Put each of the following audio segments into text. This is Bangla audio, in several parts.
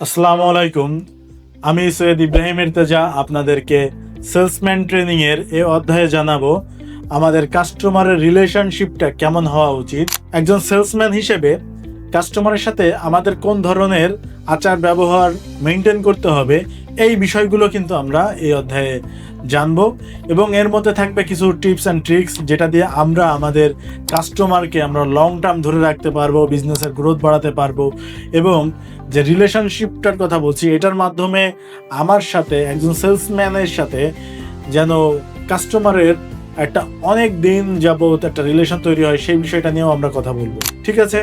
আসসালামু আলাইকুম। আমি সৈয়দ ইব্রাহিম ইরতেজা আপনাদেরকে সেলসম্যান ট্রেনিং এর এই অধ্যায়ে জানাবো আমাদের কাস্টমারের রিলেশনশিপটা কেমন হওয়া উচিত। একজন সেলসম্যান হিসেবে কাস্টমারের সাথে আমাদের কোন ধরনের আচার ব্যবহার মেনটেন করতে হবে, এই বিষয়গুলো কিন্তু আমরা এই অধ্যায়ে জানবো এবং এর মধ্যে থাকবে কিছু টিপস অ্যান্ড ট্রিক্স, যেটা দিয়ে আমরা আমাদের কাস্টমারকে আমরা লং টার্ম ধরে রাখতে পারবো, বিজনেসের গ্রোথ বাড়াতে পারবো এবং যে রিলেশনশিপটার কথা বলছি এটার মাধ্যমে আমার সাথে একজন সেলসম্যানের সাথে যেন কাস্টমারের একটা অনেক দিন যাবত একটা রিলেশন তৈরি হয়, সেই বিষয়টা নিয়েও আমরা কথা বলবো। ঠিক আছে,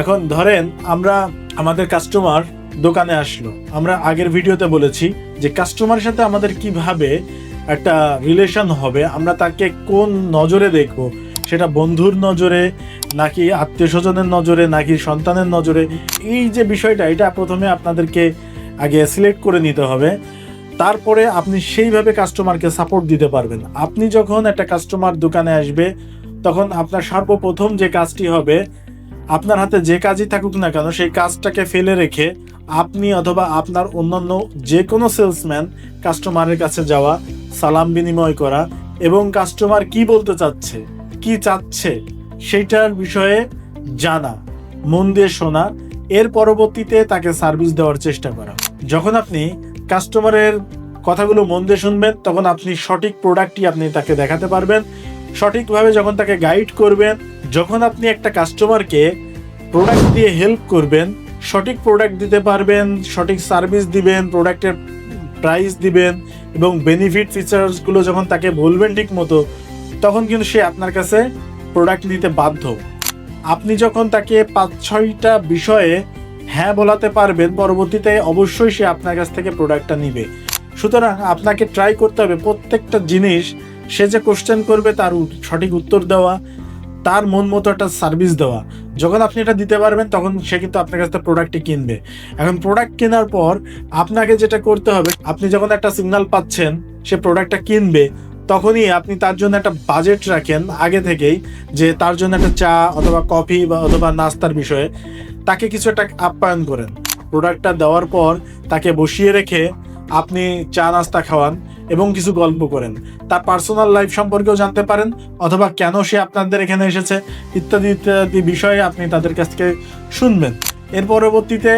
এখন ধরেন আমরা আমাদের কাস্টমার দোকানে আসলো। আমরা আগের ভিডিওতে বলেছি যে কাস্টমারের সাথে আমাদের কিভাবে একটা রিলেশন হবে, আমরা তাকে কোন নজরে দেখব, সেটা বন্ধুর নজরে নাকি আত্মীয় স্বজনের নজরে নাকি সন্তানের নজরে, এই যে বিষয়টা এটা প্রথমে আপনাদেরকে আগে সিলেক্ট করে নিতে হবে। তারপরে আপনি সেইভাবে কাস্টমারকে সাপোর্ট দিতে পারবেন। আপনি যখন একটা কাস্টমার দোকানে আসবে তখন আপনার সর্বপ্রথম যে কাজটি হবে, আপনার হাতে যে কাজই থাকুক না কেন সেই কাজটাকে ফেলে রেখে আপনি অথবা আপনার অন্যান্য যে কোনো সেলসম্যান কাস্টমারের কাছে যাওয়া, সালাম বিনিময় করা এবং কাস্টমার কি বলতে চাচ্ছে, কি চাচ্ছে সেইটার বিষয়ে জানা, মন দিয়ে শোনা, এর পরবর্তীতে তাকে সার্ভিস দেওয়ার চেষ্টা করা। যখন আপনি কাস্টমারের কথাগুলো মন দিয়ে শুনবেন তখন আপনি সঠিক প্রোডাক্টটি আপনি তাকে দেখাতে পারবেন, সঠিকভাবে যখন তাকে গাইড করবেন। যখন আপনি একটা কাস্টমারকে প্রোডাক্ট দিয়ে হেল্প করবেন, সঠিক প্রোডাক্ট দিতে পারবেন, সঠিক সার্ভিস দিবেন, প্রোডাক্টের প্রাইস দিবেন এবং বেনিফিট ফিচার্সগুলো যখন তাকে বলবেন ঠিক মতো, তখন কিন্তু সে আপনার কাছে প্রোডাক্ট নিতে বাধ্য। আপনি যখন তাকে 5-6টা বিষয়ে হ্যাঁ বলাতে পারবেন, পরবর্তীতে অবশ্যই সে আপনার কাছ থেকে প্রোডাক্টটা নিবে। সুতরাং আপনাকে ট্রাই করতে হবে প্রত্যেকটা জিনিস সে যে কোশ্চেন করবে তার সঠিক উত্তর দেওয়া, তার মন মতো একটা সার্ভিস দেওয়া। যখন আপনি এটা দিতে পারবেন তখন সে কিন্তু আপনার কাছ থেকে প্রোডাক্টটি কিনবে। এখন প্রোডাক্ট কেনার পর আপনাকে যেটা করতে হবে, আপনি যখন একটা সিগন্যাল পাচ্ছেন সে প্রোডাক্টটা কিনবে, তখনই আপনি তার জন্য একটা বাজেট রাখেন আগে থেকেই, যে তার জন্য একটা চা অথবা কফি বা অথবা নাস্তার বিষয়ে তাকে কিছু একটা আপ্যায়ন করেন। প্রোডাক্টটা দেওয়ার পর তাকে বসিয়ে রেখে আপনি চা নাস্তা খাওয়ান এবং কিছু গল্প করেন, তার পার্সোনাল লাইফ সম্পর্কেও জানতে পারেন অথবা কেন সে আপনাদের এখানে এসেছে ইত্যাদি ইত্যাদি বিষয়ে আপনি তাদের কাছ থেকে শুনবেন। এর পরবর্তীতে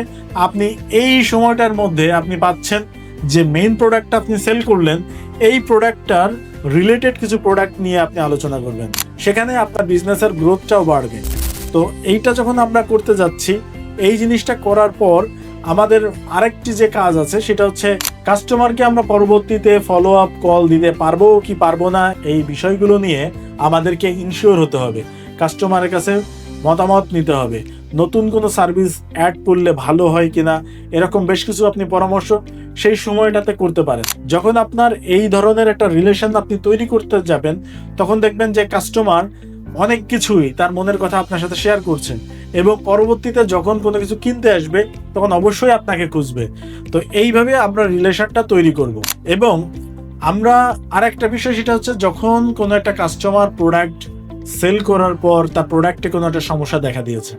আপনি এই সময়টার মধ্যে আপনি পাচ্ছেন যে মেইন প্রোডাক্টটা আপনি সেল করলেন, এই প্রোডাক্টটার রিলেটেড কিছু প্রোডাক্ট নিয়ে আপনি আলোচনা করবেন, সেখানে আপনার বিজনেসের গ্রোথটাও বাড়বে। তো এইটা যখন আমরা করতে যাচ্ছি, এই জিনিসটা করার পর আমাদের আরেকটি যে কাজ আছে সেটা হচ্ছে কাস্টমারকে আমরা পরবর্তীতে ফলো আপ কল দিতে পারবো কি পারবো না, এই বিষয়গুলো নিয়ে আমাদেরকে ইনশিওর হতে হবে। কাস্টমারের কাছে মতামত নিতে হবে, নতুন কোনো সার্ভিস অ্যাড করলে ভালো হয় কিনা, এরকম বেশ কিছু আপনি পরামর্শ সেই সময়টাতে করতে পারেন। যখন আপনার এই ধরনের একটা রিলেশন আপনি তৈরি করতে যাবেন, তখন দেখবেন যে কাস্টমার অনেক কিছুই তার মনের কথা আপনার সাথে শেয়ার করছেন এবং পরবর্তীতে যখন কোনো কিছু কিনতে আসবে তখন অবশ্যই আপনাকে খুঁজবে। তো এইভাবে আমরা রিলেশনটা তৈরি করব। এবং আমরা আর একটা বিষয়, সেটা হচ্ছে যখন কোনো একটা কাস্টমার প্রোডাক্ট সেল করার পর তার প্রোডাক্টে কোনো একটা সমস্যা দেখা দিয়েছে,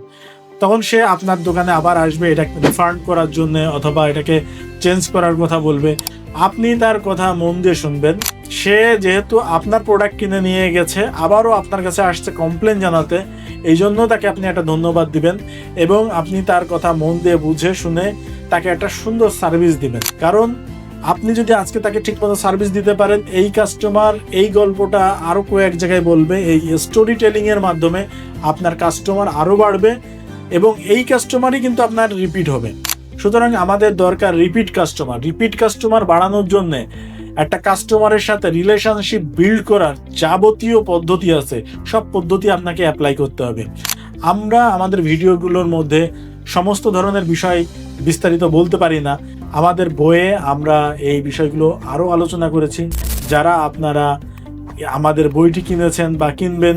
তখন সে আপনার দোকানে আবার আসবে এটাকে রিফান্ড করার জন্য অথবা এটাকে চেঞ্জ করার কথা বলবে। আপনি তার কথা মন দিয়ে শুনবেন। সে যেহেতু আপনার প্রোডাক্ট কিনে নিয়ে গেছে, আবারও আপনার কাছে আসছে কমপ্লেন জানাতে, এই জন্য তাকে আপনি একটা ধন্যবাদ দিবেন এবং আপনি তার কথা মন দিয়ে বুঝে শুনে তাকে একটা সুন্দর সার্ভিস দিবেন। কারণ আপনি যদি আজকে তাকে ঠিকমতো সার্ভিস দিতে পারেন, এই কাস্টমার এই গল্পটা আরও কয়েক জায়গায় বলবে, এই স্টোরি টেলিংয়ের মাধ্যমে আপনার কাস্টমার আরও বাড়বে এবং এই কাস্টমারই কিন্তু আপনার রিপিট হবে। সুতরাং আমাদের দরকার রিপিট কাস্টমার বাড়ানোর জন্য একটা কাস্টমারের সাথে রিলেশনশিপ বিল্ড করার যাবতীয় পদ্ধতি আছে, সব পদ্ধতি আপনাকে অ্যাপ্লাই করতে হবে। আমরা আমাদের ভিডিওগুলোর মধ্যে সমস্ত ধরনের বিষয় বিস্তারিত বলতে পারি না, আমাদের বইয়ে আমরা এই বিষয়গুলো আরও আলোচনা করেছি। যারা আপনারা আমাদের বইটি কিনেছেন বা কিনবেন,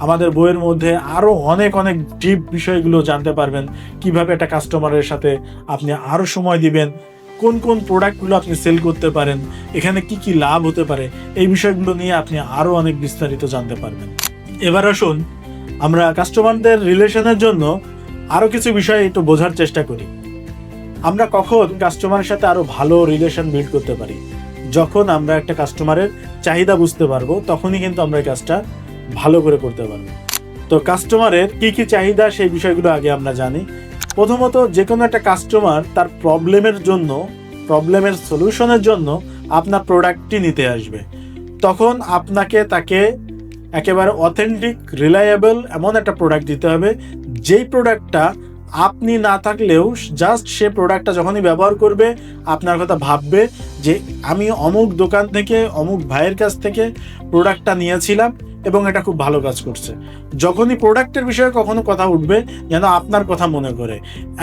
আমাদের বইয়ের মধ্যে আরও অনেক অনেক ডিপ বিষয়গুলো জানতে পারবেন, কিভাবে একটা কাস্টমারের সাথে আপনি আরও সময় দিবেন, কোন কোন প্রোডাক্টগুলো আপনি সেল করতে পারেন, এখানে কি কি লাভ হতে পারে, এই বিষয়গুলো নিয়ে আপনি আরও অনেক বিস্তারিত জানতে পারবেন। এবার আসুন আমরা কাস্টমারদের রিলেশনের জন্য আরও কিছু বিষয় একটু বোঝার চেষ্টা করি। আমরা কখন কাস্টমারের সাথে আরো ভালো রিলেশন বিল্ড করতে পারি? যখন আমরা একটা কাস্টমারের চাহিদা বুঝতে পারবো, তখনই কিন্তু আমরা এই কাজটা ভালো করে করতে পারবো। তো কাস্টমারের কি কি চাহিদা সেই বিষয়গুলো আগে আমরা জানি। প্রথমত, যে কোনো একটা কাস্টমার তার প্রবলেমের সলিউশনের জন্য আপনার প্রোডাক্টটি নিতে আসবে। তখন আপনাকে তাকে একেবারে অথেন্টিক, রিলায়েবল এমন একটা প্রোডাক্ট দিতে হবে, যেই প্রোডাক্টটা আপনি না থাকলেও জাস্ট সে প্রোডাক্টটা যখনই ব্যবহার করবে আপনার কথা ভাববে যে আমি অমুক দোকান থেকে, অমুক ভাইয়ের কাছ থেকে প্রোডাক্টটা নিয়েছিলাম এবং এটা খুব ভালো কাজ করছে। যখনই প্রোডাক্টের বিষয়ে কখনো কথা উঠবে যেন আপনার কথা মনে করে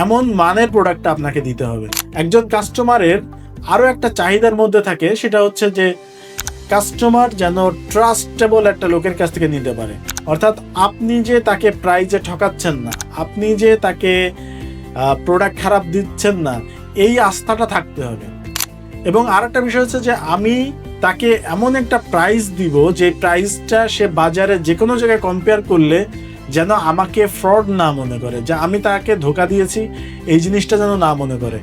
এমন মানের প্রোডাক্টটা আপনাকে দিতে হবে। একজন কাস্টমারের আরও একটা চাহিদার মধ্যে থাকে, সেটা হচ্ছে যে কাস্টমার যেন ট্রাস্টেবল একটা লোকের কাছ থেকে নিতে পারে। অর্থাৎ আপনি যে তাকে প্রাইজে ঠকাচ্ছেন না, আপনি যে তাকে প্রোডাক্ট খারাপ দিচ্ছেন না, এই আস্থাটা থাকতে হবে। এবং আর একটা বিষয় হচ্ছে যে আমি তাকে এমন একটা প্রাইস দিব যে প্রাইসটা সে বাজারে যে কোনো জায়গায় কম্পেয়ার করলে যেন আমাকে ফ্রড না মনে করে, যে আমি তাকে ধোকা দিয়েছি এই জিনিসটা যেন না মনে করে।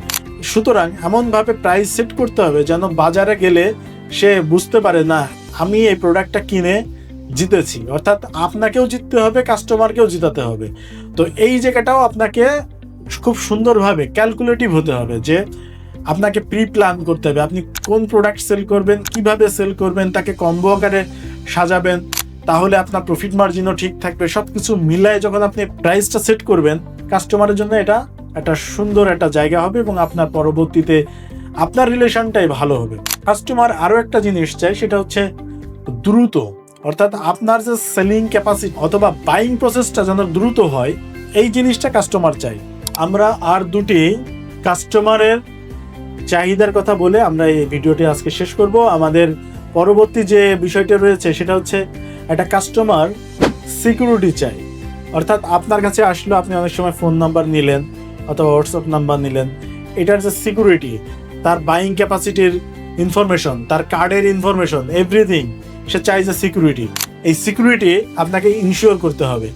সুতরাং এমনভাবে প্রাইস সেট করতে হবে যেন বাজারে গেলে সে বুঝতে পারে না আমি এই প্রোডাক্টটা কিনে জিতেছি। অর্থাৎ আপনাকেও জিততে হবে, কাস্টমারকেও জিতাতে হবে। তো এই জায়গাটাও আপনাকে খুব সুন্দরভাবে ক্যালকুলেটিভ হতে হবে, যে আপনাকে প্রি প্ল্যান করতে হবে আপনি কোন প্রোডাক্ট সেল করবেন, কিভাবে সেল করবেন, তাকে কম্বো আকারে সাজাবেন, তাহলে আপনার প্রফিট মার্জিনও ঠিক থাকবে। সব কিছু মিলায় যখন আপনি প্রাইসটা সেট করবেন, কাস্টমারের জন্য এটা একটা সুন্দর একটা জায়গা হবে এবং আপনার পরবর্তীতে আপনার রিলেশনটাই ভালো হবে। কাস্টমার আরও একটা জিনিস চাই, সেটা হচ্ছে দ্রুত। অর্থাৎ আপনার যে সেলিং ক্যাপাসিটি অথবা বাইং প্রসেসটা যেন দ্রুত হয়, এই জিনিসটা কাস্টমার চাই। আমরা আর দুটি কাস্টমারের চাহিদার কথা বলে আমরা এই ভিডিওটি আজকে শেষ করব। আমাদের পরবর্তী যে বিষয়টা রয়েছে সেটা হচ্ছে একটা কাস্টমার সিকিউরিটি চাই। অর্থাৎ আপনার কাছে আসলো, আপনি অনেক সময় ফোন নাম্বার নিলেন অথবা হোয়াটসঅ্যাপ নাম্বার নিলেন, এটার যে সিকিউরিটি, তার বাইং ক্যাপাসিটির ইনফরমেশন, তার কার্ডের ইনফরমেশন, এভরিথিং সে চাই যে সিকিউরিটি। এই সিকিউরিটি আপনাকে ইনশিওর করতে হবে,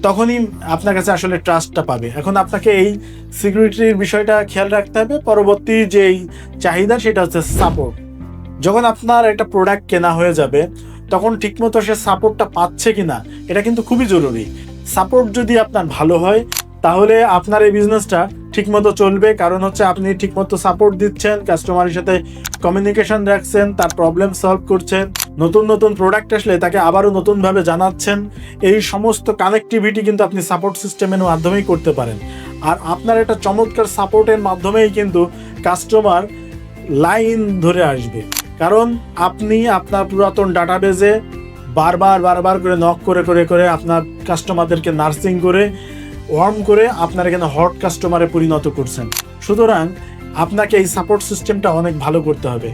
তখনই আপনার কাছে আসলে ট্রাস্টটা পাবে। এখন আপনাকে এই সিকিউরিটির বিষয়টা খেয়াল রাখতে হবে। পরবর্তী যেই চাহিদা সেটা হচ্ছে সাপোর্ট। যখন আপনার একটা প্রোডাক্ট কেনা হয়ে যাবে তখন ঠিকমতো সে সাপোর্টটা পাচ্ছে কিনা এটা কিন্তু খুবই জরুরি। সাপোর্ট যদি আপনার ভালো হয় তাহলে আপনার এই বিজনেসটা ঠিকমতো চলবে, কারণ হচ্ছে আপনি ঠিকমতো সাপোর্ট দিচ্ছেন, কাস্টমারের সাথে কমিউনিকেশন রাখছেন, তার প্রবলেম সলভ করছেন, নতুন নতুন প্রোডাক্ট আসলে তাকে আবারও নতুনভাবে জানাচ্ছেন। এই সমস্ত কানেক্টিভিটি কিন্তু আপনি সাপোর্ট সিস্টেমের মাধ্যমেই করতে পারেন। আর আপনার একটা চমৎকার সাপোর্টের মাধ্যমেই কিন্তু কাস্টমার লাইন ধরে আসবে, কারণ আপনি আপনার পুরাতন ডাটাবেজে বারবার করে নক করে আপনার কাস্টমারদেরকে নার্সিং করে ওয়ার্ম করে আপনার এখানে হট কাস্টমারে পরিণত করছেন। সুতরাং আপনাকে এই সাপোর্ট সিস্টেমটা অনেক ভালো করতে হবে।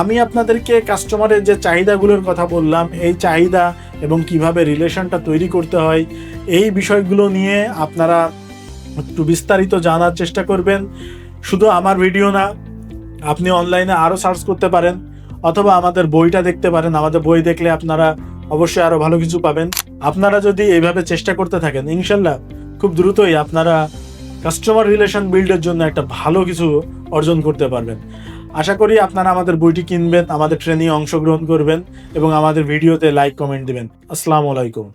আমি আপনাদেরকে কাস্টমারের যে চাহিদাগুলোর কথা বললাম, এই চাহিদা এবং কিভাবে রিলেশনটা তৈরি করতে হয়, এই বিষয়গুলো নিয়ে আপনারা একটু বিস্তারিত জানার চেষ্টা করবেন। শুধু আমার ভিডিও না, আপনি অনলাইনে আরও সার্চ করতে পারেন অথবা আমাদের বইটা দেখতে পারেন। আমাদের বই দেখলে আপনারা অবশ্যই আরও ভালো কিছু পাবেন। আপনারা যদি এইভাবে চেষ্টা করতে থাকেন, ইনশাল্লাহ খুব দ্রুতই আপনারা কাস্টমার রিলেশন বিল্ডের জন্য একটা ভালো কিছু অর্জন করতে পারবেন। আশা করি আপনারা আমাদের বইটি কিনবেন, আমাদের ট্রেনিংয়ে অংশগ্রহণ করবেন এবং আমাদের ভিডিওতে লাইক কমেন্ট দিবেন। আসসালামু আলাইকুম।